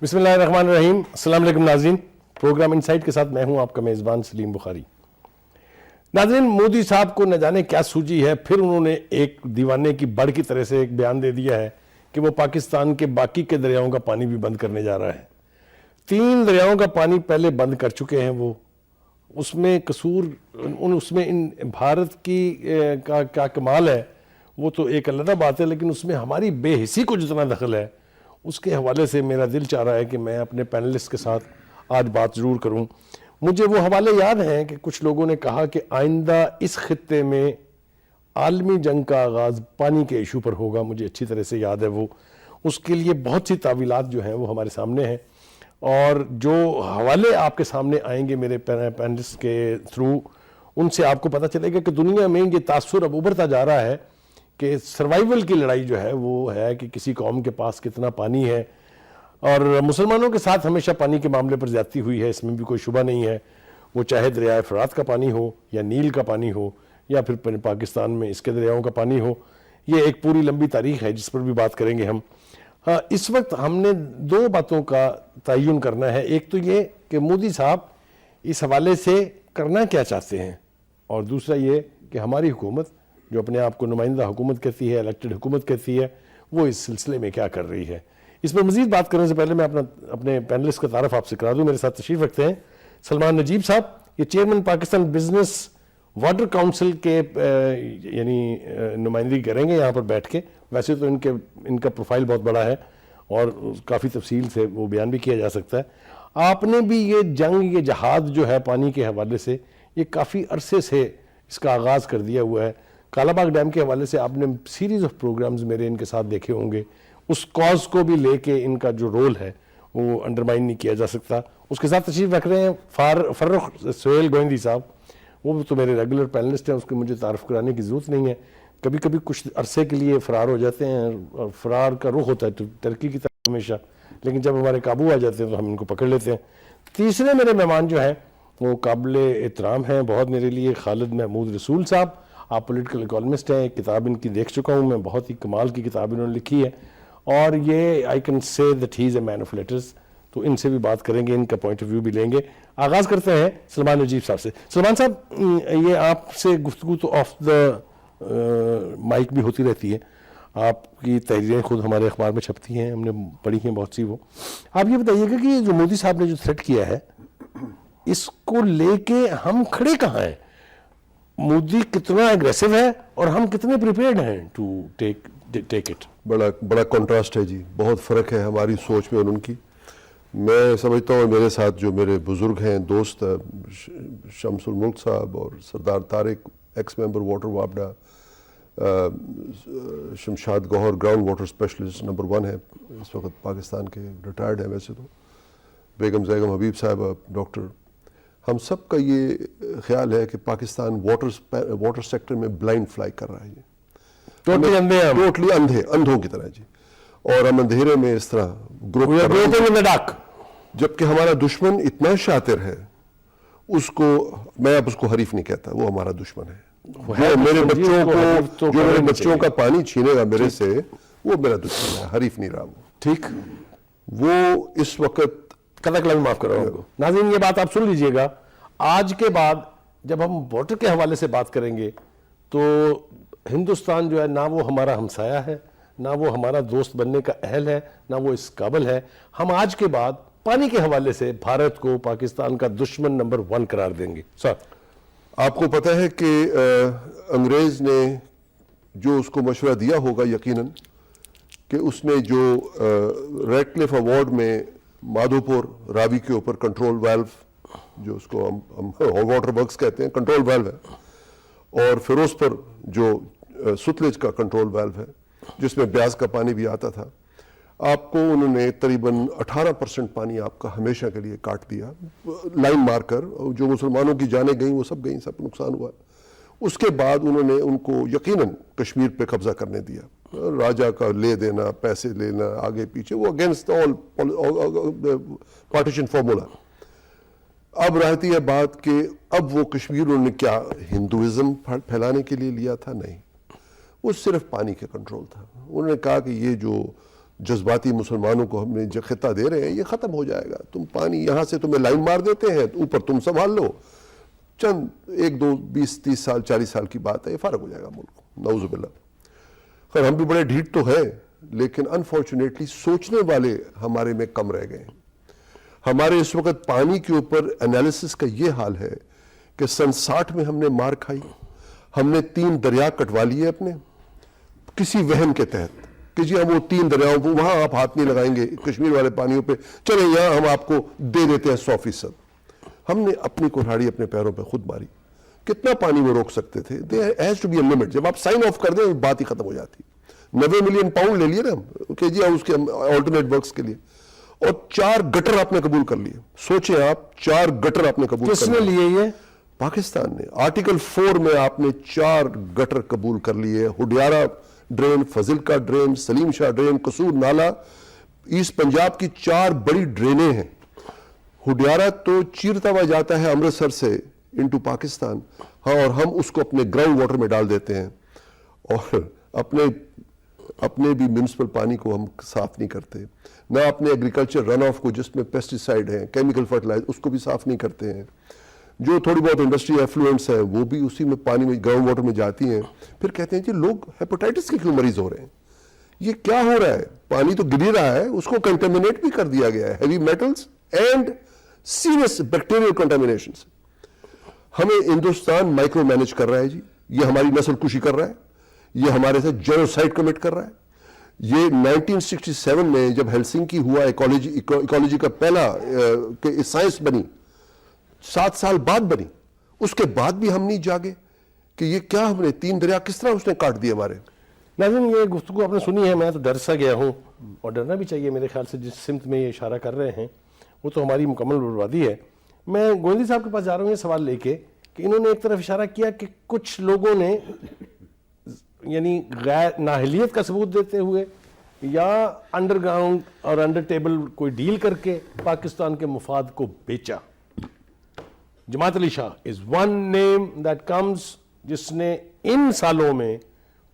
بسم اللہ الرحمن الرحیم. السلام علیکم ناظرین. پروگرام انسائٹ کے ساتھ میں ہوں آپ کا میزبان سلیم بخاری. ناظرین, مودی صاحب کو نہ جانے کیا سوجی ہے, پھر انہوں نے ایک دیوانے کی بڑھ کی طرح سے ایک بیان دے دیا ہے کہ وہ پاکستان کے باقی کے دریاؤں کا پانی بھی بند کرنے جا رہا ہے. 3 دریاؤں کا پانی پہلے بند کر چکے ہیں وہ. اس میں قصور اس میں بھارت کی کیا کمال ہے وہ تو ایک علیحدہ بات ہے, لیکن اس میں ہماری بے حسی کو جتنا دخل ہے اس کے حوالے سے میرا دل چاہ رہا ہے کہ میں اپنے پینلسٹ کے ساتھ آج بات ضرور کروں. مجھے وہ حوالے یاد ہیں کہ کچھ لوگوں نے کہا کہ آئندہ اس خطے میں عالمی جنگ کا آغاز پانی کے ایشو پر ہوگا. مجھے اچھی طرح سے یاد ہے وہ. اس کے لیے بہت سی تعویلات جو ہیں وہ ہمارے سامنے ہیں, اور جو حوالے آپ کے سامنے آئیں گے میرے پینلسٹ کے تھرو, ان سے آپ کو پتہ چلے گا کہ دنیا میں یہ تاثر اب ابھرتا جا رہا ہے کہ سروائیول کی لڑائی جو ہے وہ ہے کہ کسی قوم کے پاس کتنا پانی ہے. اور مسلمانوں کے ساتھ ہمیشہ پانی کے معاملے پر زیادتی ہوئی ہے, اس میں بھی کوئی شبہ نہیں ہے. وہ چاہے دریائے فرات کا پانی ہو یا نیل کا پانی ہو یا پھر پاکستان میں اس کے دریاؤں کا پانی ہو, یہ ایک پوری لمبی تاریخ ہے جس پر بھی بات کریں گے ہم. اس وقت ہم نے 2 باتوں کا تعین کرنا ہے. ایک تو یہ کہ مودی صاحب اس حوالے سے کرنا کیا چاہتے ہیں, اور دوسرا یہ کہ ہماری حکومت جو اپنے آپ کو نمائندہ حکومت کہتی ہے, الیکٹڈ حکومت کہتی ہے, وہ اس سلسلے میں کیا کر رہی ہے. اس پر مزید بات کرنے سے پہلے میں اپنے پینلسٹ کا تعارف آپ سے کرا دوں. میرے ساتھ تشریف رکھتے ہیں سلمان نجیب صاحب, یہ chairman Pakistan business water council کے یعنی نمائندگی کریں گے یہاں پر بیٹھ کے. ویسے تو ان کا پروفائل بہت بڑا ہے اور کافی تفصیل سے وہ بیان بھی کیا جا سکتا ہے. آپ نے بھی یہ جنگ, یہ جہاد جو ہے پانی کے حوالے سے, یہ کافی عرصے سے اس کا آغاز کر دیا ہوا ہے. کالا باغ ڈیم کے حوالے سے آپ نے سیریز آف پروگرامز میرے ان کے ساتھ دیکھے ہوں گے. اس کاز کو بھی لے کے ان کا جو رول ہے وہ انڈرمائن نہیں کیا جا سکتا. اس کے ساتھ تشریف رکھ رہے ہیں فرخ سہیل گوئندی صاحب. وہ تو میرے ریگولر پینلسٹ ہیں, اس کو مجھے تعارف کرانے کی ضرورت نہیں ہے. کبھی کبھی کچھ عرصے کے لیے فرار ہو جاتے ہیں, اور فرار کا رخ ہوتا ہے تو ترقی کی طرف ہمیشہ, لیکن جب ہمارے قابو آ جاتے ہیں تو ہم ان کو پکڑ لیتے ہیں. تیسرے میرے مہمان جو ہیں وہ قابل احترام ہیں بہت میرے لیے, خالد محمود رسول صاحب. آپ پولیٹیکل اکانومسٹ ہیں, ایک کتاب ان کی دیکھ چکا ہوں میں, بہت ہی کمال کی کتاب انہوں نے لکھی ہے, اور یہ I can say that he is a man of letters. تو ان سے بھی بات کریں گے, ان کا پوائنٹ آف ویو بھی لیں گے. آغاز کرتے ہیں سلمان نجیب صاحب سے. سلمان صاحب, یہ آپ سے گفتگو تو آف دا مائک بھی ہوتی رہتی ہے, آپ کی تحریریں خود ہمارے اخبار میں چھپتی ہیں, ہم نے پڑھی ہیں بہت سی. وہ آپ یہ بتائیے گا کہ جو مودی صاحب نے جو تھریٹ کیا ہے اس کو لے کے ہم کھڑے کہاں ہیں؟ مودی کتنا اگریسو ہے اور ہم کتنے پریپیئرڈ ہیں ٹو ٹیک اٹ؟ بڑا کنٹراسٹ ہے جی, بہت فرق ہے ہماری سوچ میں اور ان کی. میں سمجھتا ہوں میرے ساتھ جو میرے بزرگ ہیں, دوست شمس الملک صاحب اور سردار طارق, ایکس ممبر واٹر وابڈا, شمشاد گوہر گراؤنڈ واٹر اسپیشلسٹ نمبر 1 ہے اس وقت پاکستان کے, ریٹائرڈ ہیں ویسے تو, بیگم زیگم حبیب صاحبہ ڈاکٹر, ہم سب کا یہ خیال ہے کہ پاکستان واٹر سیکٹر میں بلائنڈ فلائی کر رہا ہے جی, ٹوٹلی اندھوں کی طرح جی. اور ہم اندھیرے میں اس طرح گروپ کر رہے ہیں, جبکہ ہمارا دشمن اتنا شاطر ہے, اس کو میں اب اس کو حریف نہیں کہتا, وہ ہمارا دشمن ہے. جو میرے بچوں کا پانی چھینے گا میرے سے, وہ میرا دشمن ہے, حریف نہیں رہا وہ. ٹھیک, وہ اس وقت قطع کلام معاف کر رہا ہوں. ناظرین یہ بات آپ سن لیجئے گا, آج کے بعد جب ہم واٹر کے حوالے سے بات کریں گے تو ہندوستان جو ہے نہ وہ ہمارا ہمسایہ ہے, نہ وہ ہمارا دوست بننے کا اہل ہے, نہ وہ اس قابل ہے. ہم آج کے بعد پانی کے حوالے سے بھارت کو پاکستان کا دشمن نمبر 1 قرار دیں گے. سر, آپ کو پتہ ہے کہ انگریز نے جو اس کو مشورہ دیا ہوگا یقیناً, کہ اس نے جو ریڈ کلف ایوارڈ میں مادھوپور راوی کے اوپر کنٹرول ویلو, جو اس کو ہم واٹر ورکس کہتے ہیں, کنٹرول ویلو ہے, اور فیروز پر جو ستلج کا کنٹرول ویلو ہے جس میں بیاس کا پانی بھی آتا تھا, آپ کو انہوں نے تقریباً 18% پانی آپ کا ہمیشہ کے لیے کاٹ دیا, لائن مار کر. جو مسلمانوں کی جانیں گئیں وہ سب گئیں, سب نقصان ہوا. اس کے بعد انہوں نے ان کو یقیناً کشمیر پہ قبضہ کرنے دیا, راجہ کا لے دینا, پیسے لینا آگے پیچھے, وہ اگینسٹ آل پارٹیشن فارمولا. اب رہتی ہے بات کہ اب وہ کشمیر انہوں نے کیا ہندوازم پھیلانے کے لیے لیا تھا؟ نہیں, وہ صرف پانی کے کنٹرول تھا. انہوں نے کہا کہ یہ جو جذباتی مسلمانوں کو ہم نے جو خطہ دے رہے ہیں یہ ختم ہو جائے گا. تم پانی یہاں سے تمہیں لائن مار دیتے ہیں, اوپر تم سنبھال لو, چند 1 2 20 30 سال 40 سال کی بات ہے, یہ فارغ ہو جائے گا ملک, نعوذ باللہ. خیر ہم بھی بڑے ڈھیٹ تو ہے, لیکن انفارچونیٹلی سوچنے والے ہمارے میں کم رہ گئے ہیں. ہمارے اس وقت پانی کے اوپر انالیسس کا یہ حال ہے کہ سن 60 میں ہم نے مار کھائی, ہم نے 3 دریا کٹوا لیے اپنے کسی وہم کے تحت کہ جی ہم وہ 3 دریاؤں کو وہاں آپ ہاتھ نہیں لگائیں گے, کشمیر والے پانیوں پہ چلیں یہاں ہم آپ کو دے دیتے ہیں 100%. ہم نے اپنی کلہاڑی اپنے پیروں پہ خود ماری. کتنا پانی وہ روک سکتے تھے؟ there has to be a limit. جب آپ سائن آف کر دیں بات ہی ختم ہو جاتی. 90 ملین پاؤنڈ لے لیے نا ہم کہ جی اس کے آلٹرنیٹ ورکس کے لیے, اور 4 گٹر آپ نے قبول کر لیے. سوچیں آپ, 4 گٹر آپ نے قبول کس نے لیے یہ؟ پاکستان نے. آرٹیکل 4 میں آپ نے 4 گٹر قبول کر لیے. ہڈیارہ ڈرین, فضلکا ڈرین, سلیم شاہ ڈرین, قصور نالا, ایسٹ پنجاب کی 4 بڑی ڈرینیں ہیں. ہڈیارہ تو چیرتا ہوا جاتا ہے امرتسر سے انٹو پاکستان, ہاں, اور ہم اس کو اپنے گراؤنڈ واٹر میں ڈال دیتے ہیں, اور اپنے بھی میونسپل پانی کو ہم صاف نہیں کرتے, نہ اپنے ایگریکلچر رن آف کو جس میں پیسٹیسائڈ ہیں, کیمیکل فرٹیلائزر, اس کو بھی صاف نہیں کرتے ہیں. جو تھوڑی بہت انڈسٹری ایفلوئنٹس ہیں وہ بھی اسی میں پانی میں گراؤنڈ واٹر میں جاتی ہیں. پھر کہتے ہیں جی لوگ ہیپاٹائٹس کے کیوں مریض ہو رہے ہیں؟ یہ کیا ہو رہا ہے؟ پانی تو گر رہا ہے, اس کو کنٹامینیٹ بھی کر دیا گیا ہے, heavy metals and serious bacterial contaminations. ہمیں ہندوستان مائکرو مینج کر رہا ہے جی, یہ ہماری نسل کشی کر رہا ہے, یہ ہمارے ساتھ جینوسائیڈ کمٹ کر رہا ہے. یہ 1967 میں جب ہیلسنکی ہوا, ایکولوجی کا پہلا کہ سائنس بنی, 7 سال بعد بنی, اس کے بعد بھی ہم نہیں جاگے کہ یہ کیا, ہم نے 3 دریا کس طرح اس نے کاٹ دیے ہمارے. ناظرین یہ گفتگو آپ نے سنی ہے, میں تو ڈر سا گیا ہوں, اور ڈرنا بھی چاہیے میرے خیال سے. جس سمت میں یہ اشارہ کر رہے ہیں وہ تو ہماری مکمل بربادی ہے. میں گوندی صاحب کے پاس جا رہا ہوں یہ سوال لے کے کہ انہوں نے ایک طرف اشارہ کیا کہ کچھ لوگوں نے یعنی غیر نااہلیت کا ثبوت دیتے ہوئے یا انڈر گراؤنڈ اور انڈر ٹیبل کوئی ڈیل کر کے پاکستان کے مفاد کو بیچا. Jamaat Ali Shah is one name that comes, جس نے ان سالوں میں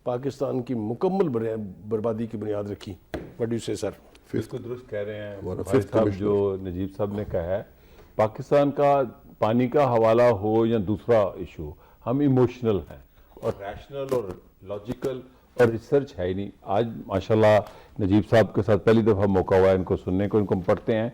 پاکستان کی مکمل بربادی کی بنیاد رکھی. وٹ ڈو یو سے سر؟ بالکل درست کہہ رہے ہیں بھائی صاحب, جو نجیب صاحب نے کہا ہے. پاکستان کا پانی کا حوالہ ہو یا دوسرا ایشو, ہم ایموشنل ہیں اور ریشنل اور لاجیکل اور ریسرچ ہے ہی نہیں. آج ماشاءاللہ نجیب صاحب کے ساتھ پہلی دفعہ موقع ہوا ہے ان کو سننے کو, ان کو ہم پڑھتے ہیں.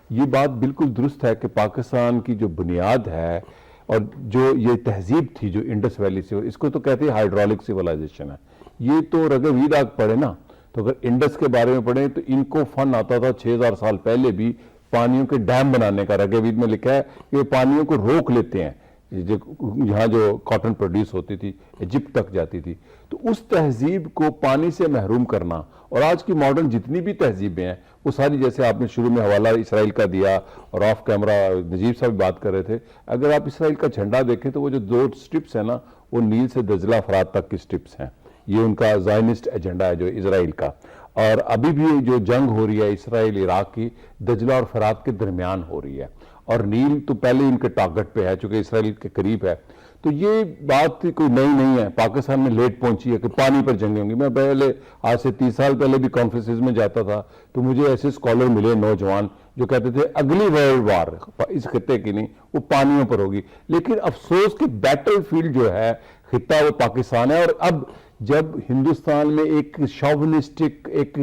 یہ بات بالکل درست ہے کہ پاکستان کی جو بنیاد ہے اور جو یہ تہذیب تھی جو انڈس ویلی سے, اس کو تو کہتے ہیں ہائیڈرولک سیولائزیشن ہے. یہ تو رگ وید پڑھے نا, تو اگر انڈس کے بارے میں پڑھیں تو ان کو فن آتا تھا 6000 سال پہلے بھی پانیوں کے ڈیم بنانے کا. رگ وید میں لکھا ہے کہ یہ پانیوں کو روک لیتے ہیں, یہاں جو کاٹن پروڈیوس ہوتی تھی ایجپٹ تک جاتی تھی. تو اس تہذیب کو پانی سے محروم کرنا, اور آج کی ماڈرن جتنی بھی تہذیبیں ہیں وہ ساری, جیسے آپ نے شروع میں حوالہ اسرائیل کا دیا اور آف کیمرہ نجیب صاحب بات کر رہے تھے, اگر آپ اسرائیل کا جھنڈا دیکھیں تو وہ جو 2 سٹرپس ہیں نا, وہ نیل سے دجلہ فرات تک کی سٹرپس ہیں. یہ ان کا زائنسٹ ایجنڈا ہے جو اسرائیل کا. اور ابھی بھی جو جنگ ہو رہی ہے اسرائیل عراق کی, دجلہ اور فرات کے درمیان ہو رہی ہے, اور نیل تو پہلے ان کے ٹارگٹ پہ ہے چونکہ اسرائیل کے قریب ہے. تو یہ بات کوئی نئی نہیں ہے, پاکستان میں لیٹ پہنچی ہے کہ پانی پر جنگیں ہوں گی. میں پہلے آج سے 30 سال پہلے بھی کانفرنسز میں جاتا تھا تو مجھے ایسے اسکالر ملے نوجوان جو کہتے تھے اگلی ورلڈ وار اس خطے کی نہیں, وہ پانیوں پر ہوگی. لیکن افسوس کہ بیٹل فیلڈ جو ہے خطہ وہ پاکستان ہے. اور اب جب ہندوستان میں ایک شاونسٹک, ایک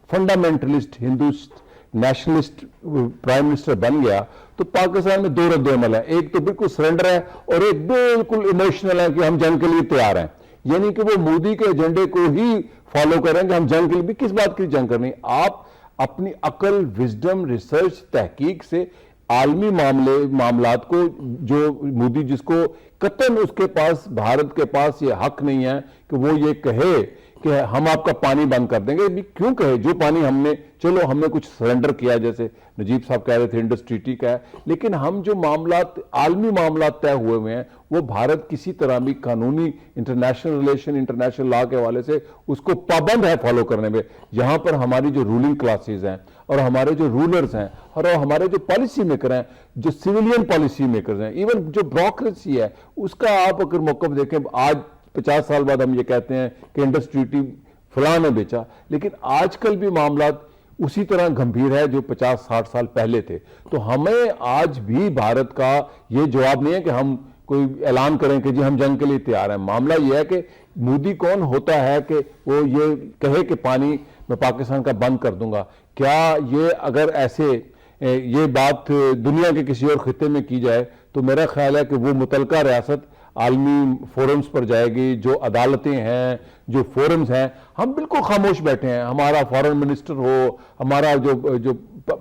فنڈامنٹلسٹ نیشنلسٹ پرائم منسٹر بن گیا, تو پاکستان میں 2 رد عمل ہے. ایک تو بالکل سرنڈر ہے اور ایک بالکل ایموشنل ہے کہ ہم جنگ کے لیے تیار ہیں. یعنی کہ وہ مودی کے ایجنڈے کو ہی فالو کریں کہ ہم جنگ کے لیے بھی, کس بات کی جنگ کرنی. آپ اپنی عقل, وزڈم, ریسرچ, تحقیق سے عالمی معاملات کو, جو مودی جس کو قطعاً اس کے پاس, بھارت کے پاس یہ حق نہیں ہے کہ وہ یہ کہے کہ ہم آپ کا پانی بند کر دیں گے. کیوں کہے؟ جو پانی ہم نے, چلو ہم نے کچھ سرنڈر کیا جیسے نجیب صاحب کہہ رہے تھے انڈس ٹریٹی کا ہے, لیکن ہم جو معاملات, عالمی معاملات طے ہوئے ہوئے ہیں, وہ بھارت کسی طرح بھی قانونی انٹرنیشنل ریلیشن, انٹرنیشنل لا کے حوالے سے اس کو پابند ہے فالو کرنے میں. یہاں پر ہماری جو رولنگ کلاسز ہیں اور ہمارے جو رولرز ہیں اور ہمارے جو پالیسی میکر ہیں, جو سویلین پالیسی میکرز ہیں, ایون جو بیوروکریسی ہے, اس کا آپ اگر موقف دیکھیں, آج 50 سال بعد ہم یہ کہتے ہیں کہ انڈس ٹریٹی فلاں نے بیچا. لیکن آج کل بھی معاملات اسی طرح گھمبیر ہے جو 50-60 سال پہلے تھے. تو ہمیں آج بھی بھارت کا یہ جواب نہیں ہے کہ ہم کوئی اعلان کریں کہ جی ہم جنگ کے لیے تیار ہیں. معاملہ یہ ہے کہ مودی کون ہوتا ہے کہ وہ یہ کہے کہ پانی میں پاکستان کا بند کر دوں گا. کیا یہ اگر ایسے یہ بات دنیا کے کسی اور خطے میں کی جائے تو میرا خیال ہے کہ وہ متعلقہ ریاست عالمی فورمز پر جائے گی. جو عدالتیں ہیں, جو فورمز ہیں, ہم بالکل خاموش بیٹھے ہیں. ہمارا فارن منسٹر ہو, ہمارا جو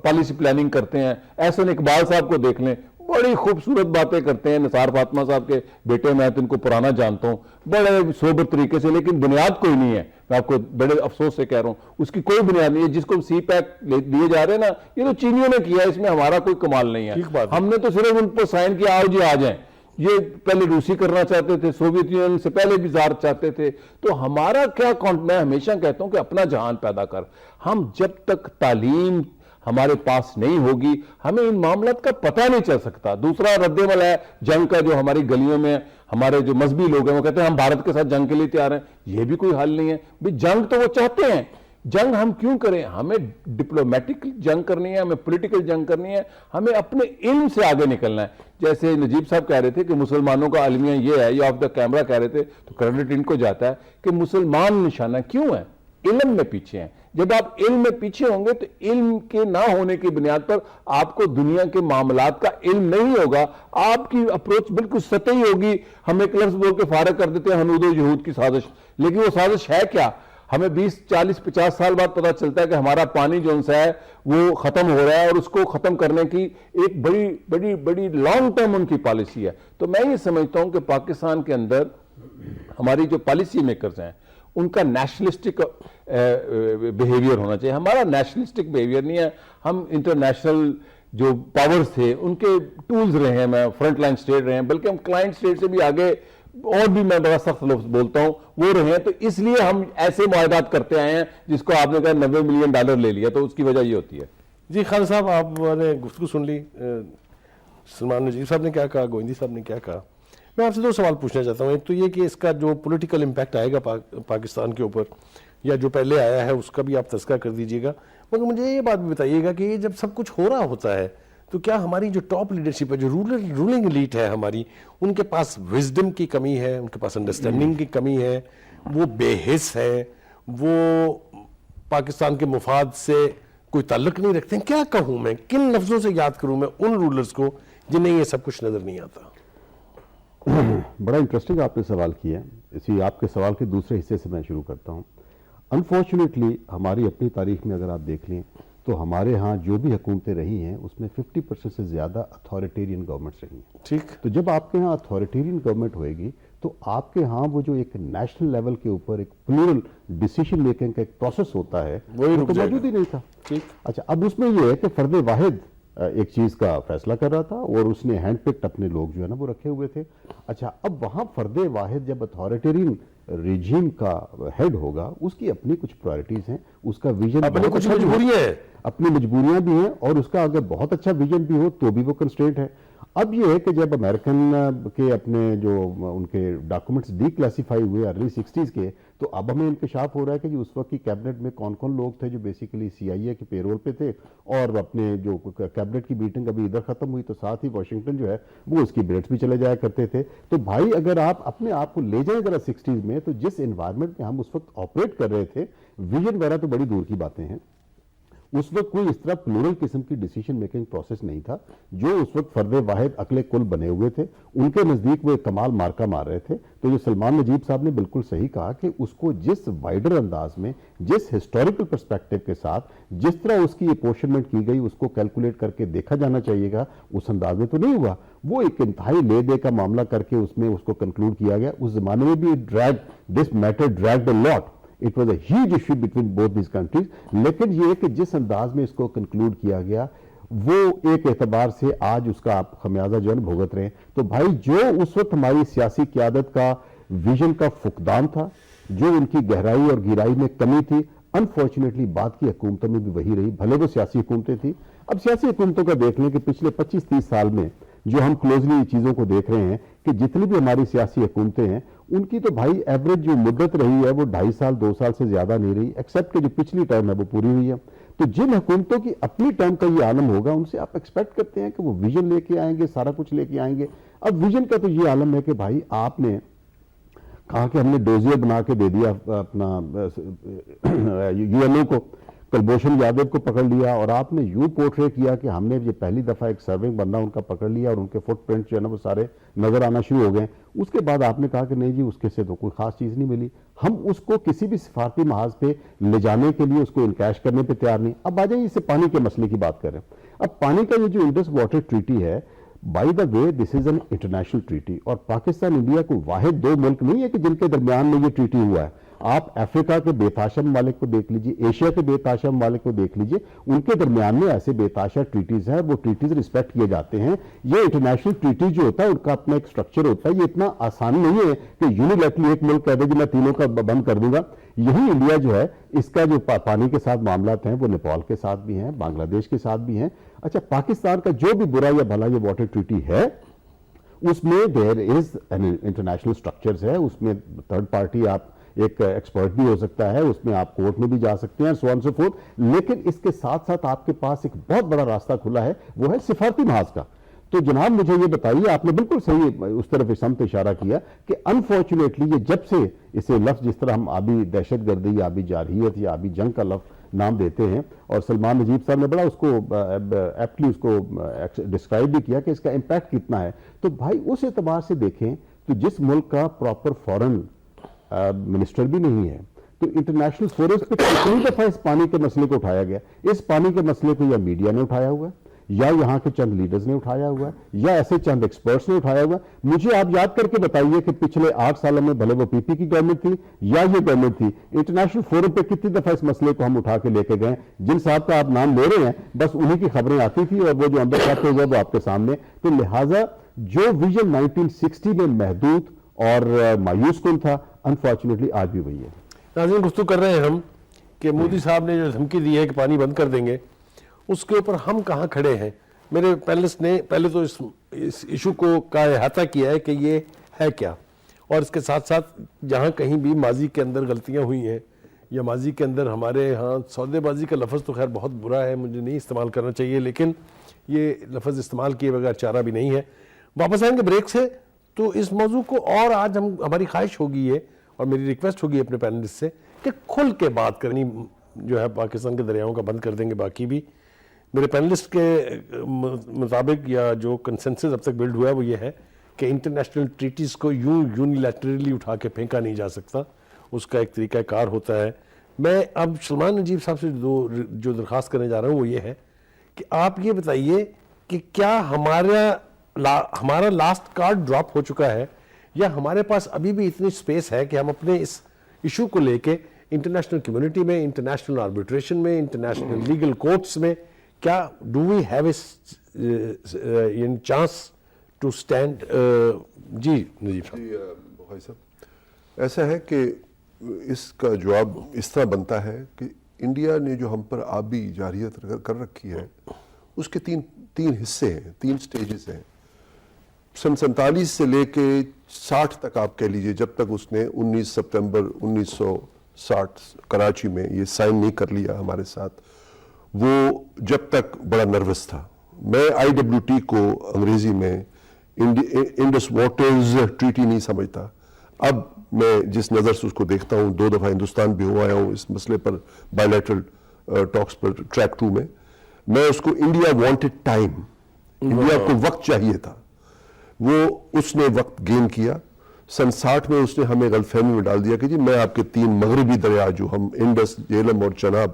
پالیسی پلاننگ کرتے ہیں, احسن اقبال صاحب کو دیکھ لیں, بڑی خوبصورت باتیں کرتے ہیں. نثار فاطمہ صاحب کے بیٹے, میں تو ان کو پرانا جانتا ہوں, بڑے سوبر طریقے سے, لیکن بنیاد کوئی نہیں ہے. میں آپ کو بڑے افسوس سے کہہ رہا ہوں, اس کی کوئی بنیاد نہیں ہے. جس کو سی پیک دیے جا رہے ہیں نا, یہ تو چینیوں نے کیا ہے, اس میں ہمارا کوئی کمال نہیں ہے. ہم نے تو صرف ان پر سائن کیا, آؤ جی آ جائیں. یہ پہلے روسی کرنا چاہتے تھے, سوویت یونین سے پہلے بھی زار چاہتے تھے. تو ہمارا کیا میں ہمیشہ کہتا ہوں کہ اپنا جہان پیدا کر. ہم جب تک تعلیم ہمارے پاس نہیں ہوگی ہمیں ان معاملات کا پتہ نہیں چل سکتا. دوسرا رد عمل ہے جنگ کا, جو ہماری گلیوں میں ہمارے جو مذہبی لوگ ہیں وہ کہتے ہیں ہم بھارت کے ساتھ جنگ کے لیے تیار ہیں. یہ بھی کوئی حل نہیں ہے. بھی جنگ تو وہ چاہتے ہیں, جنگ ہم کیوں کریں؟ ہمیں ڈپلومیٹک جنگ کرنی ہے, ہمیں پولیٹیکل جنگ کرنی ہے, ہمیں اپنے علم سے آگے نکلنا ہے. جیسے نجیب صاحب کہہ رہے تھے کہ مسلمانوں کا المیہ یہ ہے, یہ آف دا کیمرہ کہہ رہے تھے, تو کریڈٹ ان کو جاتا ہے کہ مسلمان نشانہ کیوں ہیں؟ علم میں پیچھے ہیں. جب آپ علم میں پیچھے ہوں گے تو علم کے نہ ہونے کی بنیاد پر آپ کو دنیا کے معاملات کا علم نہیں ہوگا. آپ کی اپروچ بالکل سطحی ہوگی. ہم ایک لفظ بول کے فارغ کر دیتے ہیں حنود و یہود کی سازش, لیکن وہ سازش ہے کیا؟ ہمیں 20, 40, 50 سال بعد پتہ چلتا ہے کہ ہمارا پانی جو سا ہے وہ ختم ہو رہا ہے, اور اس کو ختم کرنے کی ایک بڑی بڑی بڑی لانگ ٹرم ان کی پالیسی ہے. تو میں یہ سمجھتا ہوں کہ پاکستان کے اندر ہماری جو پالیسی میکرز ہیں ان کا نیشنلسٹک بیہیویئر ہونا چاہیے. ہمارا نیشنلسٹک بیہیویئر نہیں ہے. ہم انٹرنیشنل جو پاورز تھے ان کے ٹولز رہے ہیں, میں فرنٹ لائن اسٹیٹ رہے ہیں, بلکہ ہم کلائنٹ اسٹیٹ سے بھی آگے, اور بھی میں بڑا سخت لفظ بولتا ہوں, وہ رہے ہیں. تو اس لیے ہم ایسے معاہدات کرتے آئے ہیں جس کو آپ نے کہا $90 ملین لے لیا, تو اس کی وجہ یہ ہوتی ہے. جی خالد صاحب, آپ نے گفتگو سن لی, سلمان نذیر صاحب نے کیا کہا, گوئندی صاحب نے کیا کہا. میں آپ سے 2 سوال پوچھنا چاہتا ہوں. ایک تو یہ کہ اس کا جو پولیٹیکل امپیکٹ آئے گا پاکستان کے اوپر, یا جو پہلے آیا ہے اس کا بھی آپ تذکرہ کر دیجئے گا. مگر مجھے یہ بات بھی بتائیے گا کہ یہ جب سب کچھ ہو رہا ہوتا ہے تو کیا ہماری جو ٹاپ لیڈرشپ ہے, جو رولنگ ایلیٹ ہے ہماری, ان کے پاس وزڈم کی کمی ہے, ان کے پاس انڈرسٹینڈنگ کی کمی ہے, وہ بے حس ہے, وہ پاکستان کے مفاد سے کوئی تعلق نہیں رکھتے ہیں؟ کیا کہوں میں, کن لفظوں سے یاد کروں میں ان رولرز کو جنہیں یہ سب کچھ نظر نہیں آتا؟ بڑا انٹرسٹنگ آپ نے سوال کیا ہے. اسی آپ کے سوال کے دوسرے حصے سے میں شروع کرتا ہوں. انفارچونیٹلی ہماری اپنی تاریخ میں اگر آپ دیکھ لیں تو ہمارے ہاں جو بھی حکومتیں رہی ہیں اس میں 50% سے زیادہ اتھارٹیرین گورنمنٹس رہی ہیں. ٹھیک. تو جب آپ کے ہاں اتھارٹیرین گورنمنٹ ہوئے گی تو آپ کے ہاں وہ جو ایک نیشنل لیول کے اوپر ایک پلورل ڈیسیشن میکنگ کا ایک پروسیس ہوتا ہے, وہ تو موجود ہی نہیں تھا. ٹھیک. اچھا, اب اس میں یہ ہے کہ فرد واحد ایک چیز کا فیصلہ کر رہا تھا اور اس نے ہینڈ پکڈ اپنے لوگ جو ہے نا وہ رکھے ہوئے تھے. اچھا, اب وہاں فرد واحد جب اتھارٹیرین ریجیم کا ہیڈ ہوگا, اس کی اپنی کچھ پرائرٹیز ہیں, اس کا ویژن, اپنی کچھ مجبوریاں ہیں, اپنی مجبوریاں بھی ہیں, اور اس کا اگر بہت اچھا ویژن بھی ہو تو بھی وہ کنسٹرینٹ ہے. اب یہ ہے کہ جب امریکن کے اپنے جو ان کے ڈاکومنٹس ڈی کلاسیفائی ہوئے ارلی 60s کے, تو اب ہمیں انکشاف ہو رہا ہے کہ اس وقت کی کیبنٹ میں کون کون لوگ تھے جو بیسیکلی CIA کے پے رول پہ تھے, اور اپنے جو کیبنٹ کی میٹنگ ابھی ادھر ختم ہوئی تو ساتھ ہی واشنگٹن جو ہے وہ اس کی بریٹس بھی چلے جایا کرتے تھے. تو بھائی اگر آپ اپنے آپ کو لے جائیں ذرا 60s میں, تو جس انوائرمنٹ میں ہم اس وقت آپریٹ کر رہے تھے, ویژن وغیرہ تو بڑی دور کی باتیں ہیں. اس وقت کوئی اس طرح پلورل قسم کی ڈیسیشن میکنگ پروسیس نہیں تھا. جو اس وقت فرد واحد عقل کل بنے ہوئے تھے, ان کے نزدیک وہ ایک کمال مارکا مار رہے تھے. تو جو سلمان نجیب صاحب نے بالکل صحیح کہا کہ اس کو جس وائڈر انداز میں, جس ہسٹوریکل پرسپیکٹو کے ساتھ جس طرح اس کی اپورشنمنٹ کی گئی, اس کو کیلکولیٹ کر کے دیکھا جانا چاہیے گا, اس انداز میں تو نہیں ہوا. وہ ایک انتہائی لے دے کا معاملہ کر کے اس میں اس کو کنکلوڈ کیا گیا. اس زمانے میں بھی دس metre dragged a lot. It was a huge issue between both these countries. لیکن یہ کہ جس انداز میں اس کو کنکلوڈ کیا گیا, وہ ایک اعتبار سے آج اس کا آپ خمیازہ جو ہے بھگت رہے ہیں. تو بھائی جو اس وقت ہماری سیاسی قیادت کا ویژن کا فقدان تھا, جو ان کی گہرائی اور گہرائی میں کمی تھی, انفارچونیٹلی بعد کی حکومتوں میں بھی وہی رہی, بھلے وہ سیاسی حکومتیں تھیں. اب سیاسی حکومتوں کا دیکھ لیں کہ پچھلے 25-30 سال میں جو ہم کلوزلی چیزوں کو دیکھ رہے ہیں کہ جتنی بھی ہماری سیاسی حکومتیں ہیں ان کی تو بھائی ایوریج جو مدت رہی ہے وہ 2.5 سال 2 سال سے زیادہ نہیں رہی، ایکسیپٹ کہ جو پچھلی ٹرم ہے وہ پوری ہوئی ہے. تو جن حکومتوں کی اپنی ٹرم کا یہ عالم ہوگا ان سے آپ ایکسپیکٹ کرتے ہیں کہ وہ ویژن لے کے آئیں گے، سارا کچھ لے کے آئیں گے. اب ویژن کا تو یہ عالم ہے کہ بھائی آپ نے کہا کہ ہم نے ڈوزیئر بنا کے دے دیا اپنا یو این او کو، کلبھوشن یادو کو پکڑ لیا، اور آپ نے یوں پورٹرے کیا کہ ہم نے یہ پہلی دفعہ ایک سرونگ بندہ ان کا پکڑ لیا اور ان کے فٹ پرنٹ جو ہے نا وہ سارے نظر آنا شروع ہو گئے. اس کے بعد آپ نے کہا کہ نہیں جی اس کے سے تو کوئی خاص چیز نہیں ملی، ہم اس کو کسی بھی سفارتی محاذ پہ لے جانے کے لیے اس کو انکیش کرنے پہ تیار نہیں. اب آ جائیں اس سے پانی کے مسئلے کی بات کریں. اب پانی کا یہ جو انڈس واٹر ٹریٹی ہے، by the way this is an international treaty, اور پاکستان انڈیا کو واحد 2 ملک نہیں ہے کہ جن کے درمیان میں یہ ٹریٹی ہوا ہے. آپ افریقہ کے بے تحاشا ممالک کو دیکھ لیجئے، ایشیا کے بے تحاشا ممالک کو دیکھ لیجئے، ان کے درمیان میں ایسے بے تحاشا ٹریٹیز ہیں، وہ ٹریٹیز ریسپیکٹ کیے جاتے ہیں. یہ انٹرنیشنل ٹریٹی جو ہوتا ہے ان کا اپنا ایک سٹرکچر ہوتا ہے. یہ اتنا آسان نہیں ہے کہ یونیلیٹرلی ایک ملک کہہ دے کہ میں تینوں کا بند کر دوں گا. یہی انڈیا جو ہے اس کا جو پانی کے ساتھ معاملات ہیں وہ نیپال کے ساتھ بھی ہیں، بنگلہ دیش کے ساتھ بھی ہیں. اچھا پاکستان کا جو بھی برا یا بھلا یہ واٹر ٹریٹی ہے اس میں دیر از انٹرنیشنل سٹرکچرز ہے، اس میں تھرڈ پارٹی آپ ایک ایکسپرٹ بھی ہو سکتا ہے، اس میں آپ کورٹ میں بھی جا سکتے ہیں، سو آن سو فورتھ. لیکن اس کے ساتھ ساتھ آپ کے پاس ایک بہت بڑا راستہ کھلا ہے، وہ ہے سفارتی محاذ کا. تو جناب مجھے یہ بتائیے، آپ نے بالکل صحیح اس طرف سمت اشارہ کیا کہ انفارچونیٹلی یہ جب سے اسے لفظ جس طرح ہم آبی دہشت گردی یا آبی جارحیت یا آبی جنگ کا لفظ نام دیتے ہیں، اور سلمان نجیب صاحب نے بڑا اس کو ایپٹلی اس کو ڈسکرائب بھی کیا کہ اس کا امپیکٹ کتنا ہے. تو بھائی اس اعتبار سے دیکھیں تو جس ملک کا پراپر فورن منسٹر بھی نہیں ہے، تو انٹرنیشنل فورمز پہ کتنی دفعہ اس پانی کے مسئلے کو اٹھایا گیا. اس پانی کے مسئلے کو یا میڈیا نے اٹھایا ہوا ہے، یا یہاں کے چند لیڈرز نے اٹھایا ہوا ہے، یا ایسے چند ایکسپرٹس نے اٹھایا ہوا ہے. مجھے آپ یاد کر کے بتائیے کہ پچھلے 8 سالوں میں بھلے وہ پی پی کی گورنمنٹ تھی یا یہ گورنمنٹ تھی، انٹرنیشنل فورم پہ کتنی دفعہ اس مسئلے کو ہم اٹھا کے لے کے گئے. جن صاحب کا آپ نام لے رہے ہیں بس انہی کی خبریں آتی تھی اور وہ جو اندر کھاتے ہوئے وہ آپ کے سامنے. تو لہٰذا جو ویژن 1960 میں محدود اور مایوس کن تھا، انفارچونیٹلی آج بھی وہی ہے. ناظرین گفتگو کر رہے ہیں ہم کہ مودی صاحب نے جو دھمکی دی ہے کہ پانی بند کر دیں گے، اس کے اوپر ہم کہاں کھڑے ہیں. میرے پینلسٹ نے پہلے تو اس ایشو کو کا احاطہ کیا ہے کہ یہ ہے کیا، اور اس کے ساتھ ساتھ جہاں کہیں بھی ماضی کے اندر غلطیاں ہوئی ہیں یا ماضی کے اندر ہمارے ہاں سودے بازی کا لفظ تو خیر بہت برا ہے، مجھے نہیں استعمال کرنا چاہیے، لیکن یہ لفظ استعمال کیے بغیر چارہ بھی نہیں ہے. واپس آئیں گے بریک سے تو اس موضوع کو اور آج ہماری خواہش ہوگی ہے اور میری ریکویسٹ ہوگی اپنے پینلسٹ سے کہ کھل کے بات کرنی جو ہے پاکستان کے دریاؤں کا بند کر دیں گے. باقی بھی میرے پینلسٹ کے مطابق یا جو کنسنسس اب تک بلڈ ہوا ہے وہ یہ ہے کہ انٹرنیشنل ٹریٹیز کو یونیلیٹرلی اٹھا کے پھینکا نہیں جا سکتا، اس کا ایک طریقہ کار ہوتا ہے. میں اب سلمان نجیب صاحب سے جو درخواست کرنے جا رہا ہوں وہ یہ ہے کہ آپ یہ بتائیے کہ کیا ہمارا لاسٹ کارڈ ڈراپ ہو چکا ہے یا ہمارے پاس ابھی بھی اتنی سپیس ہے کہ ہم اپنے اس ایشو کو لے کے انٹرنیشنل کمیونٹی میں، انٹرنیشنل آربیٹریشن میں، انٹرنیشنل لیگل کورٹس میں کیا do we have a chance to stand. جی نجیب صاحب. جی بخاری صاحب، ایسا ہے کہ اس کا جواب اس طرح بنتا ہے کہ انڈیا نے جو ہم پر آبی جارحیت کر رکھی ہے اس کے تین حصے ہیں، 3 سٹیجز ہیں. سن 47 سے لے کے 60 تک آپ کہہ لیجئے، جب تک اس نے 19 سپتمبر 1960 کراچی میں یہ سائن نہیں کر لیا ہمارے ساتھ، وہ جب تک بڑا نروس تھا. میں آئی ڈبلیو ٹی کو انگریزی میں انڈس واٹرز ٹریٹی نہیں سمجھتا. اب میں جس نظر سے اس کو دیکھتا ہوں، 2 دفعہ ہندوستان بھی ہوا ہوں اس مسئلے پر، بائی لیٹرل ٹاکس پر ٹریک 2 میں اس کو انڈیا وانٹڈ ٹائم، انڈیا کو وقت چاہیے تھا، وہ اس نے وقت گین کیا. سن 60 میں اس نے ہمیں غلط فہمی میں ڈال دیا کہ جی میں آپ کے 3 مغربی دریا جو ہم انڈس، جہلم اور چناب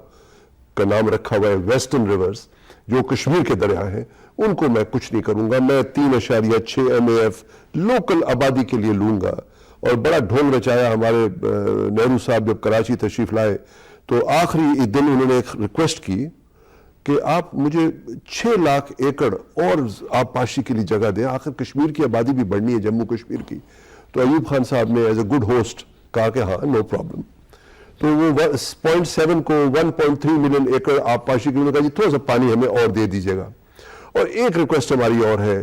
کا نام رکھا ہوا ہے، ویسٹرن ریورز جو کشمیر کے دریا ہیں، ان کو میں کچھ نہیں کروں گا، میں 3.6 MAF لوکل آبادی کے لیے لوں گا. اور بڑا ڈھونگ رچایا ہمارے نہرو صاحب جب کراچی تشریف لائے تو آخری دن انہوں نے ایک ریکویسٹ کی کہ آپ مجھے 6 لاکھ ایکڑ اور آبپاشی کے لیے جگہ دیں، آخر کشمیر کی آبادی بھی بڑھنی ہے، جموں کشمیر کی. تو ایوب خان صاحب نے ایز اے گڈ ہوسٹ کہا کہ ہاں نو پرابلم. تو وہ 0.7 کو 1.3 ملین ایکڑ آبپاشی کے لیے کہا جی تھوڑا سا پانی ہمیں اور دے دیجیے گا. اور ایک ریکویسٹ ہماری اور ہے،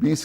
20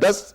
10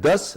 10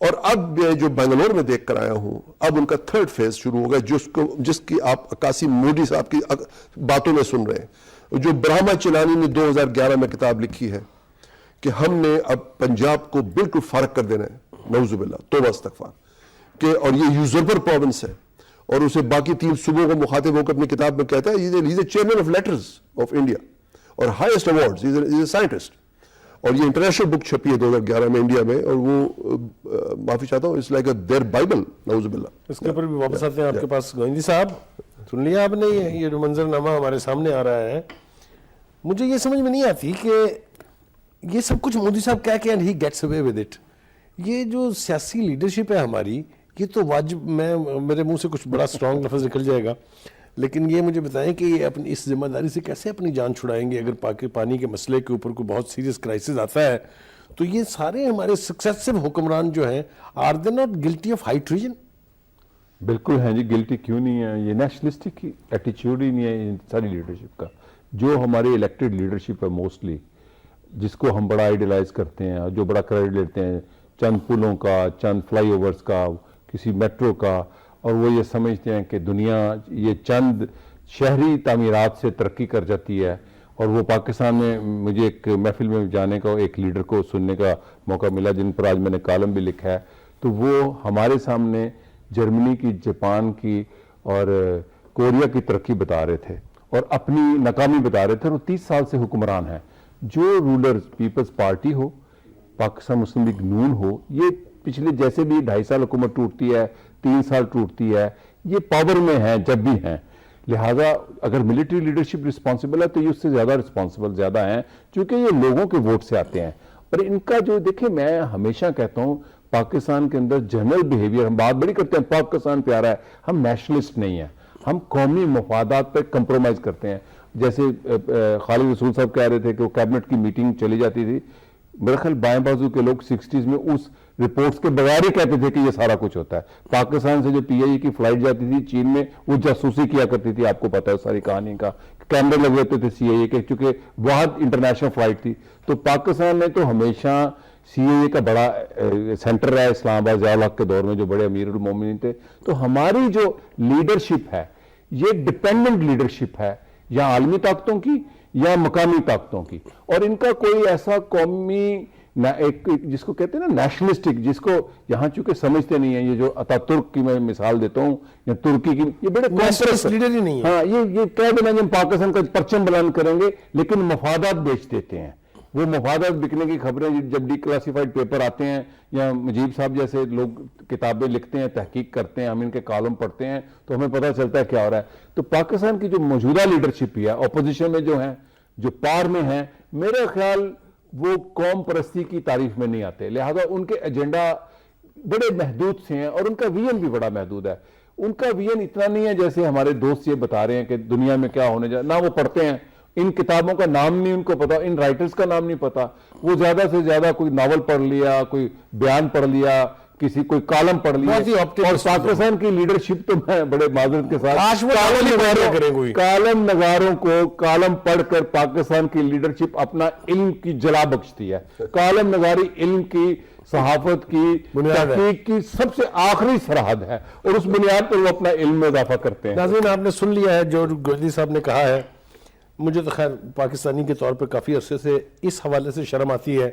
اور اب میں جو بنگلور میں دیکھ کر آیا ہوں، اب ان کا تھرڈ فیز شروع ہوگا، جس کی آپ عکاسی مودی صاحب کی باتوں میں سن رہے ہیں، جو برہما چلانی نے 2011 میں کتاب لکھی ہے کہ ہم نے اب پنجاب کو بالکل فارغ کر دینا ہے، نعوذ باللہ، توبہ استغفار، کہ اور یہ یوزرپر پروونس ہے، اور اسے باقی 3 صوبوں کو مخاطب ہو کر اپنی کتاب میں کہتا ہے he is a chairman of letters of India اور highest awards, he is a scientist, اور یہ انٹرنیشنل بک چھپی ہے 2011 میں انڈیا میں، اور وہ معافی چاہتا ہوں، اٹس لائک دیئر بائبل، نعوذ باللہ۔ اس کے اوپر بھی واپس آتے ہیں آپ کے پاس گوئندی صاحب، سن لیا آپ نے یہ جو منظرنامہ ہمارے سامنے آ رہا ہے، مجھے یہ سمجھ میں نہیں آتی کہ یہ سب کچھ مودی صاحب کہہ کے and he gets away with it, یہ جو سیاسی لیڈرشپ ہے ہماری، یہ تو واجب، میرے منہ سے کچھ بڑا سٹرانگ لفظ نکل جائے گا، لیکن یہ مجھے بتائیں کہ یہ اپنی اس ذمہ داری سے کیسے اپنی جان چھڑائیں گے؟ اگر پانی کے مسئلے کے اوپر کوئی بہت سیریس کرائسس آتا ہے تو یہ سارے ہمارے سکسیسو حکمران جو ہیں are they not guilty of high treason? بالکل ہیں جی، گلٹی کیوں نہیں ہے؟ یہ نیشنلسٹک ایٹیچیوڈ ہی نہیں ہے ان ساری لیڈرشپ کا، جو ہماری الیکٹڈ لیڈرشپ ہے موسٹلی، جس کو ہم بڑا آئیڈیلائز کرتے ہیں، جو بڑا کریڈٹ لیتے ہیں چند پلوں کا، چند فلائی اوورز کا، کسی میٹرو کا، اور وہ یہ سمجھتے ہیں کہ دنیا یہ چند شہری تعمیرات سے ترقی کر جاتی ہے۔ اور وہ پاکستان میں مجھے ایک محفل میں جانے کا، ایک لیڈر کو سننے کا موقع ملا جن پر آج میں نے کالم بھی لکھا ہے، تو وہ ہمارے سامنے جرمنی کی، جاپان کی اور کوریا کی ترقی بتا رہے تھے اور اپنی ناکامی بتا رہے تھے، اور 30 سال سے حکمران ہیں۔ جو رولرز، پیپلز پارٹی ہو، پاکستان مسلم لیگ نون ہو، یہ پچھلے جیسے بھی 2.5 سال حکومت ٹوٹتی ہے، 3 سال ٹوٹتی ہے، یہ پاور میں ہیں جب بھی ہیں، لہٰذا اگر ملٹری لیڈرشپ رسپانسبل ہے تو یہ اس سے زیادہ رسپانسبل زیادہ ہیں، چونکہ یہ لوگوں کے ووٹ سے آتے ہیں۔ اور ان کا جو دیکھیں، میں ہمیشہ کہتا ہوں پاکستان کے اندر جنرل بیہیویئر، ہم بات بڑی کرتے ہیں پاکستان پیارا ہے، ہم نیشنلسٹ نہیں ہیں، ہم قومی مفادات پہ کمپرومائز کرتے ہیں۔ جیسے خالد رسول صاحب کہہ رہے تھے کہ وہ کیبنٹ کی میٹنگ چلی جاتی تھی، میرے خیال بائیں بازو کے لوگ 60s میں اس رپورٹس کے بغیر ہی کہتے تھے کہ یہ سارا کچھ ہوتا ہے۔ پاکستان سے جو پی آئی اے کی فلائٹ جاتی تھی چین میں، وہ جاسوسی کیا کرتی تھی، آپ کو پتا ہے ساری کہانی کا، کیمرے لگے ہوتے تھے سی آئی اے کے، چونکہ واحد انٹرنیشنل فلائٹ تھی۔ تو پاکستان میں تو ہمیشہ سی اے اے کا بڑا سینٹر رہا ہے، اسلام آباد ضیاء الحق کے دور میں جو بڑے امیر المومنین تھے۔ تو ہماری جو لیڈرشپ ہے یہ ڈپینڈنٹ لیڈرشپ ہے، یا عالمی طاقتوں کی یا مقامی طاقتوں کی، اور ان کا کوئی ایسا قومی ایک جس کو کہتے ہیں نا نیشنلسٹک، جس کو یہاں چونکہ سمجھتے نہیں ہیں، یہ جو اتا ترک کی میں مثال دیتا ہوں یا ترکی کی، یہ بڑے نیشنلسٹ لیڈر ہی نہیں ہے۔ ہاں، یہ کہہ دینا کہ ہم پاکستان کا پرچم بلند کریں گے، لیکن مفادات بیچ دیتے ہیں۔ وہ مفادات بکنے کی خبریں جب ڈی کلاسیفائڈ پیپر آتے ہیں یا مجیب صاحب جیسے لوگ کتابیں لکھتے ہیں، تحقیق کرتے ہیں، ہم ان کے کالم پڑھتے ہیں تو ہمیں پتہ چلتا ہے کیا ہو رہا ہے۔ تو پاکستان کی جو موجودہ لیڈرشپ ہے، اپوزیشن میں جو ہیں، جو پار میں ہیں، میرے خیال وہ قوم پرستی کی تعریف میں نہیں آتے، لہذا ان کے ایجنڈا بڑے محدود سے ہیں اور ان کا ویژن بھی بڑا محدود ہے۔ ان کا ویژن اتنا نہیں ہے جیسے ہمارے دوست یہ بتا رہے ہیں کہ دنیا میں کیا ہونے جا، نہ وہ پڑھتے ہیں، ان کتابوں کا نام نہیں ان کو پتا، ان رائٹرز کا نام نہیں پتا، وہ زیادہ سے زیادہ کوئی ناول پڑھ لیا، کوئی بیان پڑھ لیا، کسی کوئی کالم پڑھ لیا۔ اور پاکستان کی لیڈرشپ تو میں بڑے معذرت کے ساتھ کالم نگاروں کو کالم پڑھ کر پاکستان کی لیڈرشپ اپنا علم کی جلا بخشتی ہے۔ کالم نگاری علم کی، صحافت کی، تحقیق کی سب سے آخری سرحد ہے، اور اس بنیاد پر وہ اپنا علم میں اضافہ کرتے ہیں۔ ناظرین، آپ نے سن لیا ہے جو گوئندی صاحب نے کہا ہے۔ مجھے تو خیر پاکستانی کے طور پر کافی عرصے سے اس حوالے سے شرم آتی ہے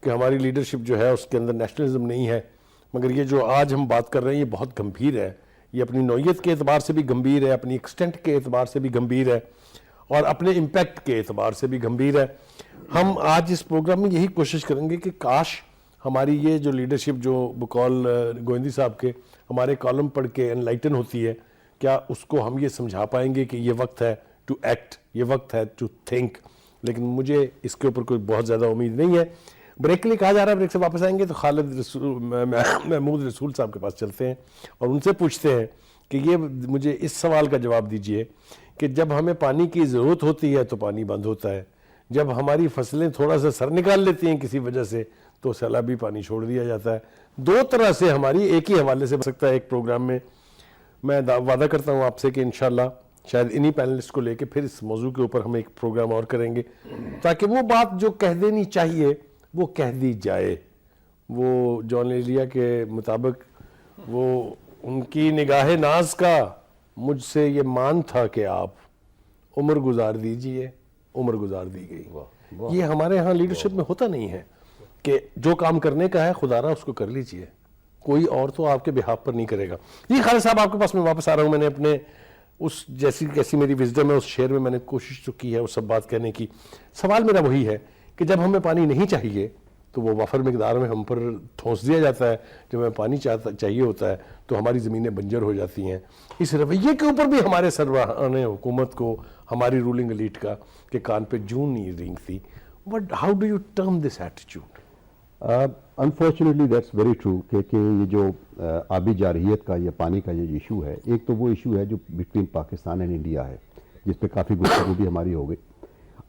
کہ ہماری لیڈرشپ جو ہے اس کے اندر نیشنلزم نہیں ہے، مگر یہ جو آج ہم بات کر رہے ہیں یہ بہت گمبھیر ہے، یہ اپنی نوعیت کے اعتبار سے بھی گمبھیر ہے، اپنی ایکسٹینٹ کے اعتبار سے بھی گمبھیر ہے، اور اپنے امپیکٹ کے اعتبار سے بھی گمبھیر ہے۔ ہم آج اس پروگرام میں یہی کوشش کریں گے کہ کاش ہماری یہ جو لیڈرشپ جو بقول گوئندی صاحب کے ہمارے کالم پڑھ کے انلائٹن ہوتی ہے، کیا اس کو ہم یہ سمجھا پائیں گے کہ یہ وقت ہے ٹو ایکٹ، یہ وقت ہے ٹو تھنک، لیکن مجھے اس کے اوپر کوئی بہت زیادہ امید نہیں ہے۔ بریک کے لیے کہا جا رہا ہے، بریک سے واپس آئیں گے تو محمود رسول صاحب کے پاس چلتے ہیں اور ان سے پوچھتے ہیں کہ یہ مجھے اس سوال کا جواب دیجئے کہ جب ہمیں پانی کی ضرورت ہوتی ہے تو پانی بند ہوتا ہے، جب ہماری فصلیں تھوڑا سا سر نکال لیتی ہیں کسی وجہ سے تو سیلابی پانی چھوڑ دیا جاتا ہے۔ دو طرح سے ہماری ایک ہی حوالے سے بن سکتا ہے ایک پروگرام میں۔ میں وعدہ کرتا ہوں آپ سے کہ انشاءاللہ شاید انہی پینلسٹ کو لے کے پھر اس موضوع کے اوپر ہم ایک پروگرام اور کریں گے، تاکہ وہ بات جو کہہ دینی چاہیے وہ کہہ دی جائے، وہ جان ایلیا کے مطابق وہ ان کی نگاہ ناز کا مجھ سے یہ مان تھا کہ آپ عمر گزار دیجئے، عمر گزار دی گئی۔ یہ ہمارے ہاں لیڈرشپ میں ہوتا نہیں ہے کہ جو کام کرنے کا ہے خدا را اس کو کر لیجئے، کوئی اور تو آپ کے بہاف پر نہیں کرے گا۔ جی خالد صاحب آپ کے پاس میں واپس آ رہا ہوں۔ میں نے اپنے اس جیسی میری وزڈم ہے اس شعر میں نے کوشش تو کی ہے وہ سب بات کہنے کی۔ سوال میرا وہی ہے کہ جب ہمیں پانی نہیں چاہیے تو وہ وافر مقدار میں ہم پر ٹھونس دیا جاتا ہے، جب ہمیں پانی چاہیے ہوتا ہے تو ہماری زمینیں بنجر ہو جاتی ہیں۔ اس رویے کے اوپر بھی ہمارے سربراہان حکومت کو، ہماری رولنگ ایلیٹ کا کہ کان پہ جون نہیں رینگتی۔ How do you term this attitude? Unfortunately that's very true کہ یہ جو آبی جارحیت کا یا پانی کا یہ ایشو ہے، ایک تو وہ ایشو ہے جو بٹوین پاکستان اینڈ انڈیا ہے، جس پہ کافی گفتگو بھی ہماری ہو گئی۔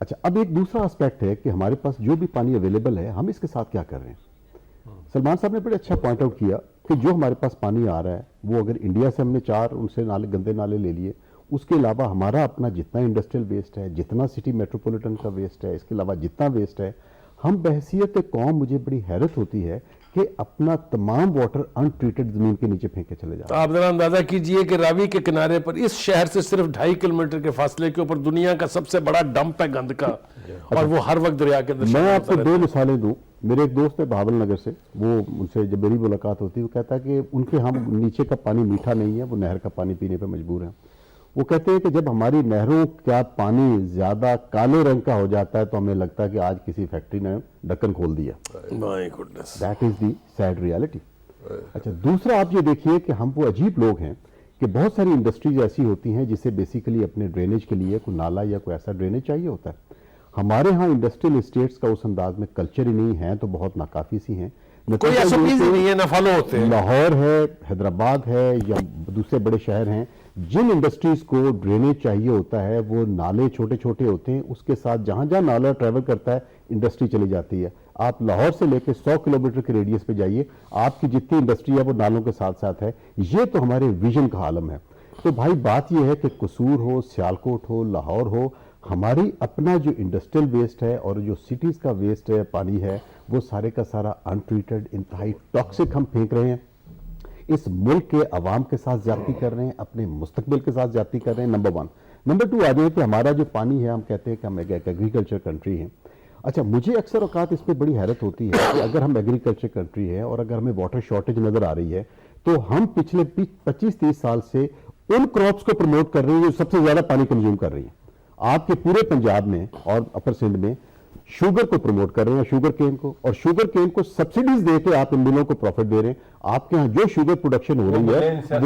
اچھا، اب ایک دوسرا اسپیکٹ ہے کہ ہمارے پاس جو بھی پانی اویلیبل ہے ہم اس کے ساتھ کیا کر رہے ہیں۔ سلمان صاحب نے بڑے اچھا پوائنٹ آؤٹ کیا کہ جو ہمارے پاس پانی آ رہا ہے وہ اگر انڈیا سے ہم نے 4 ان سے نالے، گندے نالے لے لیے، اس کے علاوہ ہمارا اپنا جتنا انڈسٹریل ویسٹ ہے، جتنا سٹی میٹروپولیٹن کا ویسٹ ہے، اس کے علاوہ جتنا ویسٹ ہے، ہم بحیثیت قوم، مجھے بڑی حیرت ہوتی ہے کہ اپنا تمام واٹر ان ٹریٹڈ زمین کے نیچے پھینکے چلے جاتے ہیں۔ آپ ذرا اندازہ کیجئے کہ راوی کے کنارے پر اس شہر سے صرف 2.5 کلومیٹر کے فاصلے کے اوپر دنیا کا سب سے بڑا ڈمپ ہے گند کا، اور وہ ہر وقت دریا کے اندر میں آپ کو 2 مثالیں دوں۔ میرے ایک دوست ہے بہاول نگر سے، وہ ان سے جب میری ملاقات ہوتی ہے وہ کہتا ہے کہ ان کے ہم نیچے کا پانی میٹھا نہیں ہے، وہ نہر کا پانی پینے پہ مجبور ہیں۔ وہ کہتے ہیں کہ جب ہماری نہروں کا پانی زیادہ کالے رنگ کا ہو جاتا ہے تو ہمیں لگتا ہے کہ آج کسی فیکٹری نے ڈھکن کھول دیا۔ My goodness, that is the sad reality. اچھا، دوسرا آپ یہ دیکھیے کہ ہم وہ عجیب لوگ ہیں کہ بہت ساری انڈسٹریز ایسی ہوتی ہیں جسے بیسیکلی اپنے ڈرینیج کے لیے کوئی نالا یا کوئی ایسا ڈرینیج چاہیے ہوتا ہے۔ ہمارے ہاں انڈسٹریل اسٹیٹس کا اس انداز میں کلچر ہی نہیں ہے تو بہت ناکافی سی ہیں۔ کوئی ایسا چیز نہیں ہے، نہ فالو ہوتے ہیں۔ لاہور ہے، حیدرآباد ہے یا دوسرے بڑے شہر ہیں، جن انڈسٹریز کو ڈرینیج چاہیے ہوتا ہے وہ نالے چھوٹے چھوٹے ہوتے ہیں، اس کے ساتھ جہاں جہاں نالا ٹریول کرتا ہے انڈسٹری چلی جاتی ہے۔ آپ لاہور سے لے کے 100 کلومیٹر کے ریڈیس پہ جائیے، آپ کی جتنی انڈسٹری ہے وہ نالوں کے ساتھ ساتھ ہے۔ یہ تو ہمارے ویژن کا عالم ہے۔ تو بھائی بات یہ ہے کہ قصور ہو، سیالکوٹ ہو، لاہور ہو، ہماری اپنا جو انڈسٹریل ویسٹ ہے اور جو سٹیز کا ویسٹ ہے، پانی ہے، وہ سارے کا سارا ان ٹریٹڈ، انتہائی ٹاکسک ہم پھینک رہے ہیں۔ اس ملک کے عوام کے ساتھ زیادتی کر رہے ہیں، اپنے مستقبل کے ساتھ زیادتی کر رہے ہیں، نمبر 1۔ نمبر 2 آ جائے کہ ہمارا جو پانی ہے، ہم کہتے ہیں کہ ہم ایک ایگریکلچر کنٹری ہیں۔ اچھا، مجھے اکثر اوقات اس پہ بڑی حیرت ہوتی ہے کہ اگر ہم ایگریکلچر کنٹری ہے اور اگر ہمیں واٹر شارٹیج نظر آ رہی ہے تو ہم پچھلے 25-30 سال سے ان کراپس کو پروموٹ کر رہے ہیں جو سب سے زیادہ پانی کنزیوم کر رہی ہیں۔ آپ کے پورے پنجاب میں اور اپر سندھ میں شوگر کو پروموٹ کر رہے ہیں، شوگر کین کو، اور شوگر کین کو سبسڈیز دے کے آپ ان ملوں کو پروفٹ دے رہے ہیں۔ آپ کے ہاں جو شوگر پروڈکشن ہو رہی ہے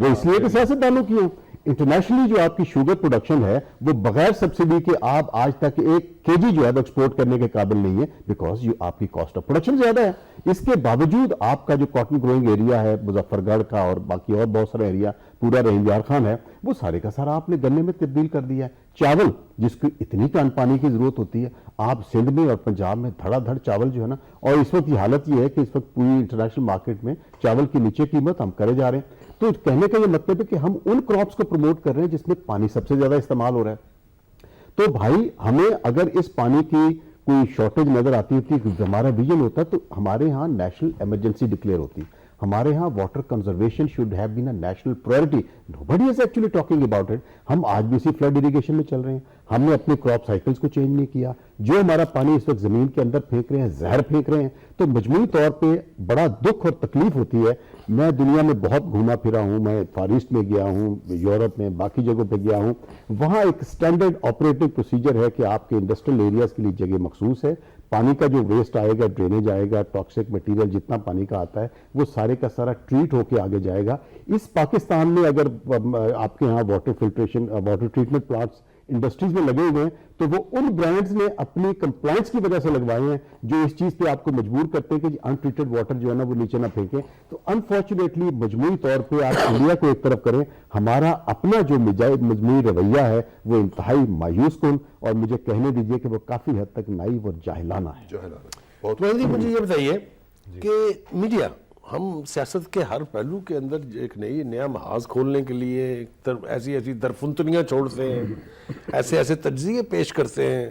وہ اس لیے کہ سیاستدانوں کی ہے۔ انٹرنیشنلی جو آپ کی شوگر پروڈکشن ہے وہ بغیر سبسڈی کے آپ آج تک 1 kg جو ہے وہ ایکسپورٹ کرنے کے قابل نہیں ہے، بیکاز آپ کی کاسٹ آف پروڈکشن زیادہ ہے۔ اس کے باوجود آپ کا جو کاٹن گروئنگ ایریا ہے مظفر گڑھ کا اور باقی اور بہت سارا ایریا پورا رحیم یار خان ہے، وہ سارے کا سارا آپ نے گنے میں تبدیل کر دیا ہے۔ چاول جس کی اتنی ٹن پانی کی ضرورت ہوتی ہے، آپ سندھ میں اور پنجاب میں دھڑا دھڑ چاول جو ہے نا، اور اس وقت یہ حالت یہ ہے کہ اس وقت پوری انٹرنیشنل مارکیٹ میں چاول کی نیچے قیمت ہم کرے جا رہے ہیں۔ تو کہنے کا یہ مطلب ہے کہ ہم ان کراپس کو پروموٹ کر رہے ہیں جس میں پانی سب سے زیادہ استعمال ہو رہا ہے۔ تو بھائی ہمیں اگر اس پانی کی کوئی شارٹیج نظر آتی ہوتی ہے، ہمارا ویژن ہوتا ہے، تو ہمارے ہاں نیشنل ایمرجنسی ڈکلیئر ہوتی ہے۔ ہمارے ہاں water conservation should have been a national priority. Nobody is actually talking about it. ہم آج بھی اسی فلڈ اریگیشن میں چل رہے ہیں، ہم نے اپنے کراپ سائیکلز کو چینج نہیں کیا۔ جو ہمارا پانی اس وقت زمین کے اندر پھینک رہے ہیں، زہر پھینک رہے ہیں، تو مجموعی طور پہ بڑا دکھ اور تکلیف ہوتی ہے۔ میں دنیا میں بہت گھوما پھرا ہوں، میں فار ایسٹ میں گیا ہوں، یورپ میں باقی جگہوں پہ گیا ہوں، وہاں ایک اسٹینڈرڈ آپریٹنگ پروسیجر ہے کہ آپ کے انڈسٹریل ایریاز کے لیے جگہ مخصوص ہے، پانی کا جو ویسٹ آئے گا، ڈرینیج آئے گا، ٹاکسک مٹیریل جتنا پانی کا آتا ہے وہ سارے کا سارا ٹریٹ ہو کے آگے جائے گا۔ اس پاکستان میں اگر آپ کے ہاں water filtration, water treatment plants industries میں لگے ہوئے ہیں تو وہ ان برانڈز نے اپنی کمپلائنس کی وجہ سے لگوائے ہیں جو اس چیز پہ آپ کو مجبور کرتے ہیں کہ ان ٹریٹڈ واٹر جو ہے نا وہ نیچے نہ پھینکیں۔ تو انفارچونیٹلی مجموعی طور پہ آپ انڈیا کو ایک طرف کریں، ہمارا اپنا جو مجموعی رویہ ہے وہ انتہائی مایوس کن، اور مجھے کہنے دیجئے کہ وہ کافی حد تک نائیو اور جاہلانہ ہے۔ بہت مجھے یہ بتائیے کہ میڈیا، ہم سیاست کے ہر پہلو کے اندر ایک نیا محاذ کھولنے کے لیے ایسی درفنتنیاں چھوڑتے ہیں، ایسے تجزیے پیش کرتے ہیں،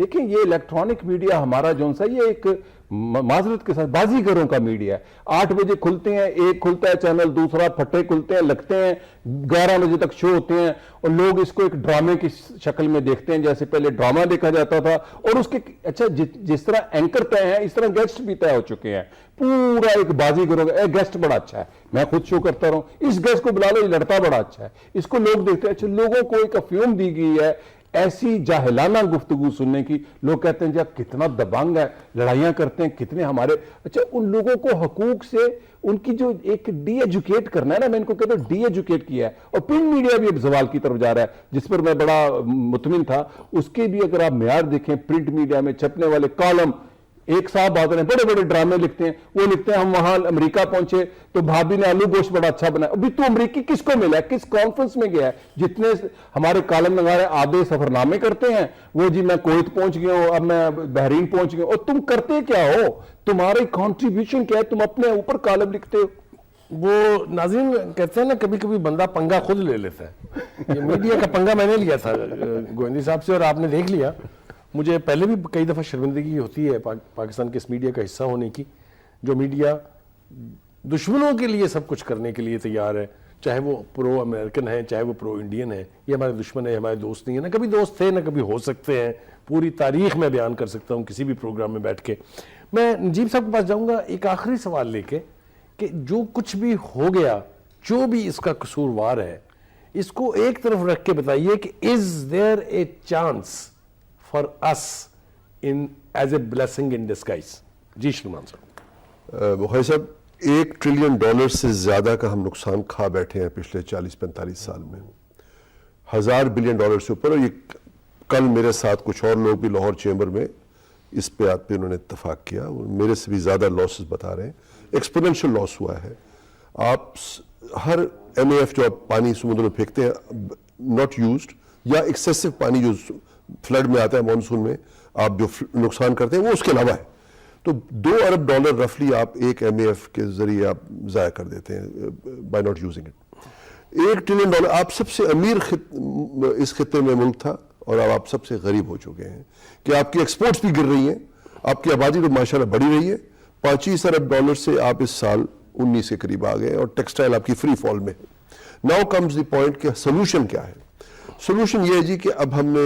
دیکھیں یہ الیکٹرانک میڈیا ہمارا جو سا یہ ایک معذرت کے ساتھ بازیگروں کا میڈیا ہے. 8 بجے کھلتے ہیں، ایک کھلتا ہے چینل، دوسرا پھٹے کھلتے ہیں، لگتے ہیں 11 بجے تک شو ہوتے ہیں اور لوگ اس کو ایک ڈرامے کی شکل میں دیکھتے ہیں، جیسے پہلے ڈرامہ دیکھا جاتا تھا. اور اس کے اچھا جس طرح اینکر طے ہیں اس طرح گیسٹ بھی طے ہو چکے ہیں. پورا ایک بازیگروں کا گیسٹ بڑا اچھا ہے، میں خود شو کرتا رہا ہوں، اس گیسٹ کو بلا لو، یہ لڑتا بڑا اچھا ہے، اس کو لوگ دیکھتے ہیں. اچھا لوگوں کو ایک افیون دی گئی ہے ایسی جاہلانہ گفتگو سننے کی. لوگ کہتے ہیں جب کتنا دبنگ ہے، لڑائیاں کرتے ہیں کتنے ہمارے. اچھا ان لوگوں کو حقوق سے ان کی جو ایک ڈی ایجوکیٹ کرنا ہے نا، میں ان کو کہتا ہوں ڈی ایجوکیٹ کیا ہے. اور پرنٹ میڈیا بھی اب زوال کی طرف جا رہا ہے جس پر میں بڑا مطمئن تھا. اس کے بھی اگر آپ معیار دیکھیں پرنٹ میڈیا میں چھپنے والے کالم، ایک صاحب آتے ہیں بڑے بڑے ڈرامے لکھتے ہیں، وہ لکھتے ہیں ہم وہاں امریکہ پہنچے تو بھابھی نے آلو گوشت بڑا اچھا بنایا. ابھی تو امریکی کس کو ملا ہے، کس کانفرنس میں گیا ہے؟ جتنے ہمارے کالم نگارے آدھے سفرنامے کرتے ہیں، وہ جی میں کویت پہنچ گیا ہوں، اب میں بحرین پہنچ گیا ہوں. اور تم کرتے کیا ہو؟ تمہاری کنٹریبیوشن کیا ہے؟ تم اپنے اوپر کالم لکھتے ہو. وہ ناظرین کہتے ہیں نا کبھی کبھی بندہ پنگا خود لے لیتا ہے. یہ میڈیا کا پنگا میں نے لیا تھا گووندی صاحب سے، اور آپ نے دیکھ لیا. مجھے پہلے بھی کئی دفعہ شرمندگی ہوتی ہے پاکستان کے اس میڈیا کا حصہ ہونے کی، جو میڈیا دشمنوں کے لیے سب کچھ کرنے کے لیے تیار ہے، چاہے وہ پرو امریکن ہیں چاہے وہ پرو انڈین ہیں. یہ ہمارے دشمن ہیں، ہمارے دوست نہیں ہیں. نہ کبھی دوست تھے نہ کبھی ہو سکتے ہیں. پوری تاریخ میں بیان کر سکتا ہوں کسی بھی پروگرام میں بیٹھ کے. میں نجیب صاحب کے پاس جاؤں گا ایک آخری سوال لے کے کہ جو کچھ بھی ہو گیا، جو بھی اس کا قصوروار ہے، اس کو ایک طرف رکھ کے بتائیے کہ is there a chance for us as a blessing in disguise. جی شلمان صاحب. بخاری صاحب $1 ٹریلین سے زیادہ کا ہم نقصان کھا بیٹھے ہیں پچھلے 40-45 سال میں. $1000 بلین سے اوپر. اور یہ کل میرے ساتھ کچھ اور لوگ بھی لاہور چیمبر میں اس پہ انہوں نے اتفاق کیا. میرے سے بھی زیادہ لاسز بتا رہے ہیں. ایکسپوننشل لاس ہوا ہے. آپ ہر MAF جو آپ پانی سمندر میں پھینکتے ہیں ناٹ یوزڈ، یا ایکسیسو پانی جو فلڈ میں آتا ہے مانسون میں، آپ جو نقصان کرتے ہیں وہ اس کے علاوہ ہے. تو $2 ارب رفلی آپ ایک MAF کے ذریعے آپ ضائع کر دیتے ہیں by not using it. $1 trillion آپ سب سے امیر اس خطے میں ملک تھا اور اب آپ سب سے غریب ہو چکے ہیں کہ آپ کی ایکسپورٹس بھی گر رہی ہیں، آپ کی آبادی تو ماشاءاللہ بڑھی رہی ہے. $25 ارب سے آپ اس سال 19 کے قریب آ گئے اور ٹیکسٹائل آپ کی فری فال میں ہے. ناؤ کمز دی پوائنٹ کہ سولوشن کیا ہے. سولوشن یہ ہے جی کہ اب ہم نے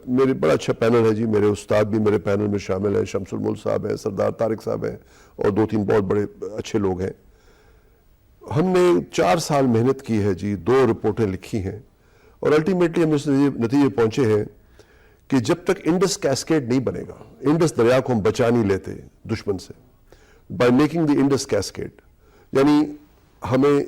میرے بڑا اچھا پینل ہے جی، میرے استاد بھی میرے پینل میں شامل ہیں، شمس الملک صاحب ہیں، سردار طارق صاحب ہیں اور 2-3 بہت بڑے اچھے لوگ ہیں. ہم نے 4 سال محنت کی ہے جی، 2 رپورٹیں لکھی ہیں اور الٹیمیٹلی ہم اس نتیجے پہنچے ہیں کہ جب تک انڈس کیسکیڈ نہیں بنے گا، انڈس دریا کو ہم بچا نہیں لیتے دشمن سے by making the Indus cascade, یعنی ہمیں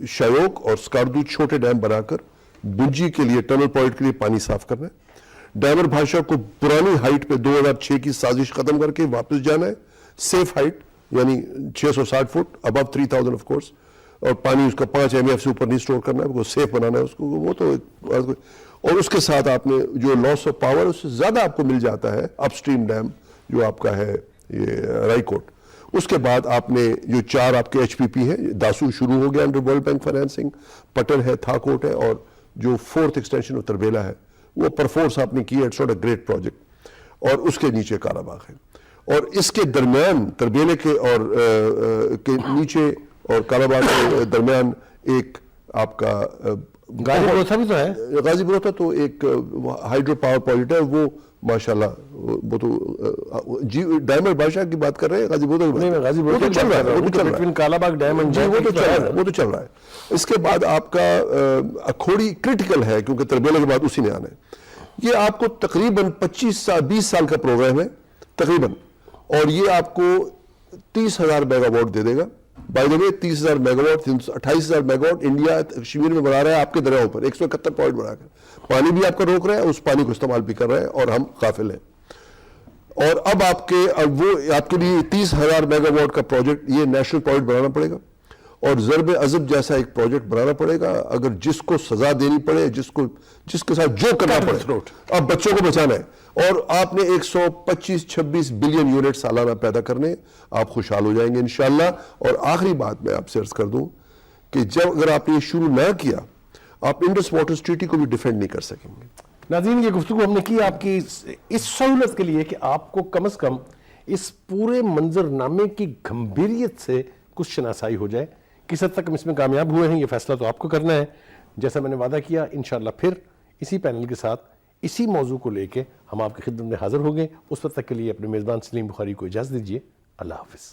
شیوک اور سکاردو چھوٹے ڈیم بنا کر بنجی کے لیے ٹنل پوائنٹ کے لیے پانی صاف کرنا ہے. ڈیمر بھاشا کو پرانی ہائٹ پہ 2006 کی سازش ختم کر کے واپس جانا ہے سیف ہائٹ، یعنی 660 فٹ ابو 3000 آف کورس. اور پانی اس کا 5 MAF سے اوپر نہیں سٹور کرنا ہے، سیف بنانا ہے اس کو. وہ تو اور اس کے ساتھ آپ نے جو لاس آف پاور اس سے زیادہ آپ کو مل جاتا ہے اپ اسٹریم ڈیم جو آپ کا ہے یہ رائی کوٹ. اس کے بعد آپ نے جو 4 آپ کے HPP ہیں، داسو شروع ہو گیا انڈر ورلڈ بینک فائنینسنگ، پٹن ہے، تھاکوٹ ہے، اور جو 4th ایکسٹینشن آف تربیلا ہے وہ پرفورس آپ نے کی ہے. It's not a great project. اور اس کے نیچے کالا باغ ہے، اور اس کے درمیان تربیلے کے اور کے نیچے اور کالا باغ کے درمیان ایک آپ کا غازی بروتھا بھی تو ہے. غازی بروتھا تو ایک ہائیڈرو پاور پروجیکٹ ہے، وہ ماشاءاللہ وہ تو جی ڈائمر بادشاہ کی بات کر رہے ہیں. غازی بروتھا وہ تو چل رہا ہے، وہ تو چل رہا ہے، کالا باغ ڈیم وہ تو چل رہا ہے، وہ تو چل رہا ہے. اس کے بعد آپ کا اکھوڑی کرٹیکل ہے کیونکہ تربیلا کے بعد اسی نے آنا ہے. یہ آپ کو تقریباً 20 سال کا پروگرام ہے تقریباً، اور یہ آپ کو 30,000 میگا واٹ دے دے گا. By the way 30,000 megawatt 28,000 megawatt India Kashmir میں بنا رہا ہے آپ کے دریاؤں پر 171 پوائنٹ بنا کر. پانی بھی آپ کا روک رہا ہے، اس پانی کو استعمال بھی کر رہا ہے اور ہم غافل ہیں. اور اب وہ آپ کے لیے 30,000 میگا واٹ کا پروجیکٹ یہ نیشنل پروجیکٹ بنانا پڑے گا اور ضرب عضب جیسا ایک پروجیکٹ بنانا پڑے گا. اگر جس کو سزا دینی پڑے، جس کے ساتھ جو کرنا پڑے، اب بچوں کو بچانا ہے. اور آپ نے 125-26 بلین یونٹ سالانہ پیدا کرنے، آپ خوشحال ہو جائیں گے انشاءاللہ. اور آخری بات میں آپ سے عرض کر دوں کہ اگر آپ نے یہ شروع نہ کیا، آپ انڈس واٹرز ٹریٹی کو بھی ڈیفینڈ نہیں کر سکیں گے. ناظرین، یہ گفتگو ہم نے کی آپ کی اس سہولت کے لیے کہ آپ کو کم از کم اس پورے منظر نامے کی گھمبیریت سے کچھ شناسائی ہو جائے. کس حد تک ہم اس میں کامیاب ہوئے ہیں یہ فیصلہ تو آپ کو کرنا ہے. جیسا میں نے وعدہ کیا انشاءاللہ پھر اسی پینل کے ساتھ اسی موضوع کو لے کے ہم آپ کی خدمت میں حاضر ہوں گے. اس وقت تک کے لیے اپنے میزبان سلیم بخاری کو اجازت دیجیے. اللہ حافظ.